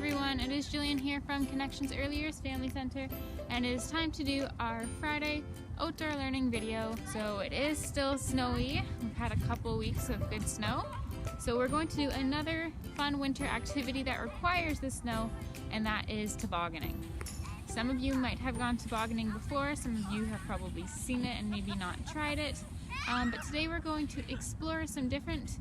everyone, it is Jillian here from Connections Early Years Family Center, and it is time to do our Friday outdoor learning video. So it is still snowy. We've had a couple weeks of good snow. So we're going to do another fun winter activity that requires the snow, and that is tobogganing. Some of you might have gone tobogganing before, some of you have probably seen it and maybe not tried it. But today we're going to explore some different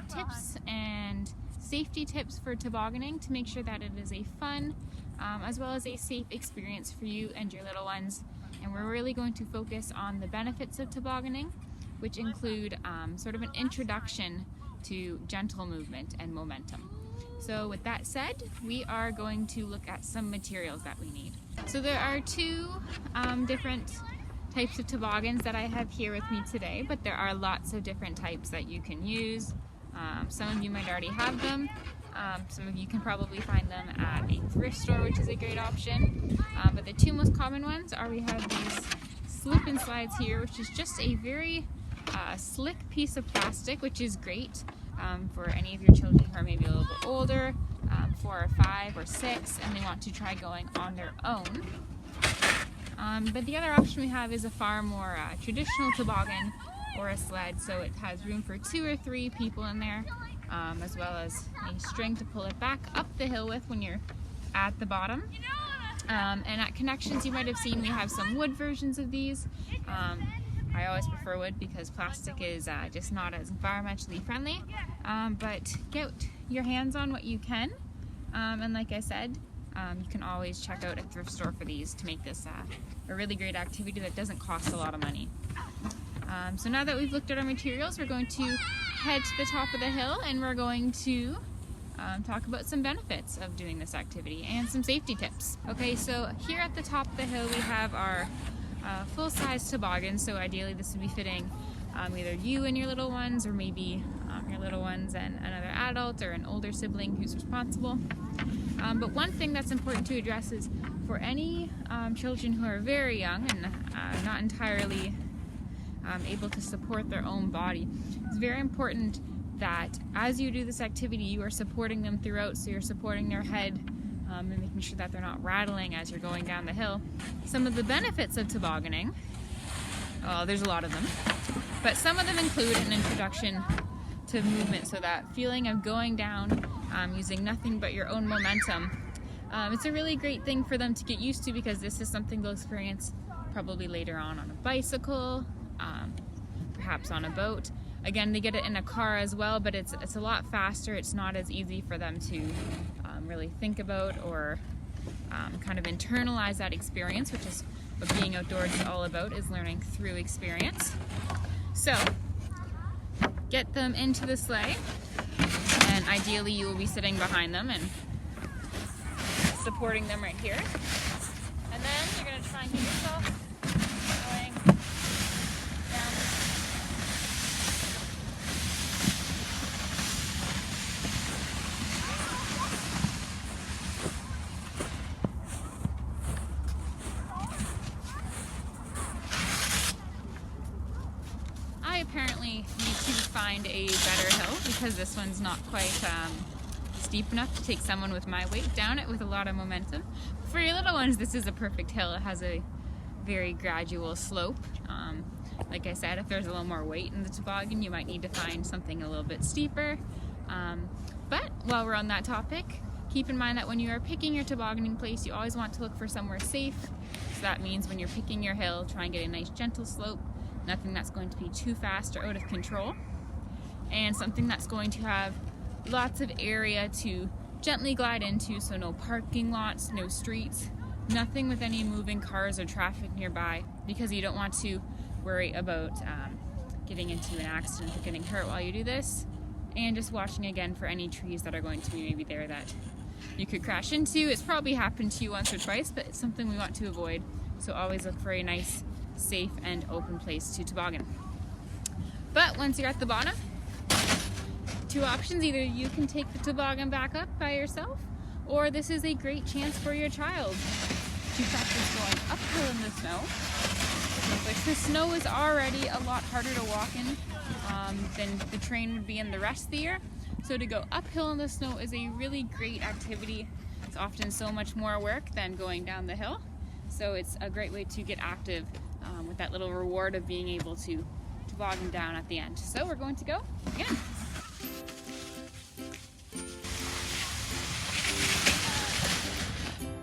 tips and safety tips for tobogganing to make sure that it is a fun as well as a safe experience for you and your little ones. And we're really going to focus on the benefits of tobogganing, which include sort of an introduction to gentle movement and momentum. So with that said, we are going to look at some materials that we need. So there are two different types of toboggans that I have here with me today, but there are lots of different types that you can use. Some of you might already have them. Some of you can probably find them at a thrift store, which is a great option. But the two most common ones are we have these slip and slides here, which is just a very slick piece of plastic, which is great for any of your children who are maybe a little bit older, 4 or 5 or 6, and they want to try going on their own. But the other option we have is a far more traditional toboggan or a sled, so it has room for 2 or 3 people in there, as well as a string to pull it back up the hill with when you're at the bottom. And at Connections you might have seen we have some wood versions of these. I always prefer wood because plastic is just not as environmentally friendly, but get your hands on what you can, and like I said, you can always check out a thrift store for these to make this a really great activity that doesn't cost a lot of money. So now that we've looked at our materials, we're going to head to the top of the hill and we're going to talk about some benefits of doing this activity and some safety tips. Okay, so here at the top of the hill we have our full-size toboggan, so ideally this would be fitting either you and your little ones, or maybe your little ones and another adult or an older sibling who's responsible. But one thing that's important to address is for any children who are very young and not entirely able to support their own body, it's very important that as you do this activity you are supporting them throughout, so you're supporting their head and making sure that they're not rattling as you're going down the hill. Some of the benefits of tobogganing, there's a lot of them, but some of them include an introduction to movement, so that feeling of going down using nothing but your own momentum. It's a really great thing for them to get used to, because this is something they'll experience probably later on a bicycle, perhaps on a boat. Again, they get it in a car as well, but it's a lot faster. It's not as easy for them to really think about or kind of internalize that experience, which is what being outdoors is all about, is learning through experience. So get them into the sleigh, and ideally you will be sitting behind them and supporting them right here. And then you're going to try and get yourself going down. I apparently need to find a better hill because this one's not quite steep enough to take someone with my weight down it with a lot of momentum. For your little ones, this is a perfect hill. It has a very gradual slope. Like I said, if there's a little more weight in the toboggan, you might need to find something a little bit steeper. But while we're on that topic, keep in mind that when you are picking your tobogganing place, you always want to look for somewhere safe. So that means when you're picking your hill, try and get a nice gentle slope, nothing that's going to be too fast or out of control, and something that's going to have lots of area to gently glide into, so no parking lots, no streets, nothing with any moving cars or traffic nearby, because you don't want to worry about getting into an accident or getting hurt while you do this. And just watching again for any trees that are going to be maybe there that you could crash into. It's probably happened to you once or twice, but it's something we want to avoid, so always look for a nice, safe and open place to toboggan. But once you're at the bottom, 2 options: either you can take the toboggan back up by yourself, or this is a great chance for your child to practice going uphill in the snow, which the snow is already a lot harder to walk in than the train would be in the rest of the year. So to go uphill in the snow is a really great activity. It's often so much more work than going down the hill. So it's a great way to get active with that little reward of being able to toboggan down at the end. So we're going to go again.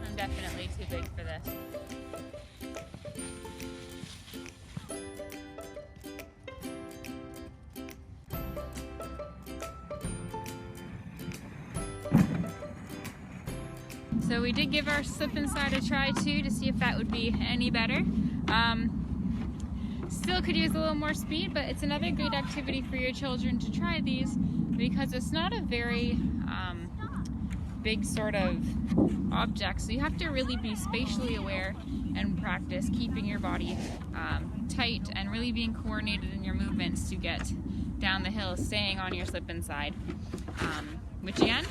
I'm definitely too big for this. So we did give our slip and slide a try too to see if that would be any better. Still could use a little more speed, but it's another great activity for your children to try these because it's not a very big sort of object, so you have to really be spatially aware and practice keeping your body tight and really being coordinated in your movements to get down the hill, staying on your slip and slide, which again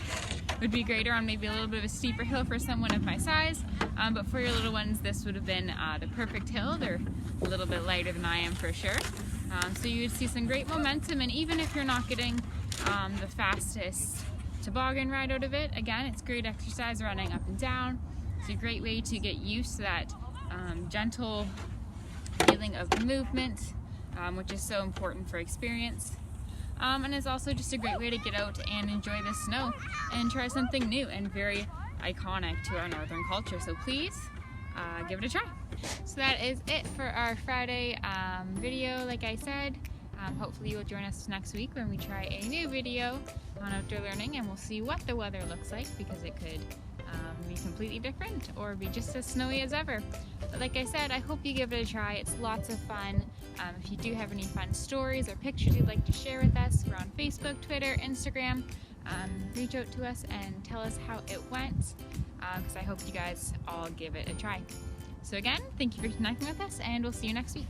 would be greater on maybe a little bit of a steeper hill for someone of my size, but for your little ones this would have been the perfect hill. They're a little bit lighter than I am for sure, so you would see some great momentum, and even if you're not getting the fastest toboggan ride out of it, again it's great exercise running up and down. It's a great way to get used to that gentle feeling of movement, which is so important for experience. And it's also just a great way to get out and enjoy the snow and try something new and very iconic to our northern culture. So please give it a try. So that is it for our Friday video. Like I said, hopefully you will join us next week when we try a new video on outdoor learning, and we'll see what the weather looks like, because it could be completely different or be just as snowy as ever. But like I said, I hope you give it a try. It's lots of fun. If you do have any fun stories or pictures you'd like to share with us, we're on Facebook, Twitter, Instagram. Reach out to us and tell us how it went, because I hope you guys all give it a try. So again, thank you for connecting with us, and we'll see you next week.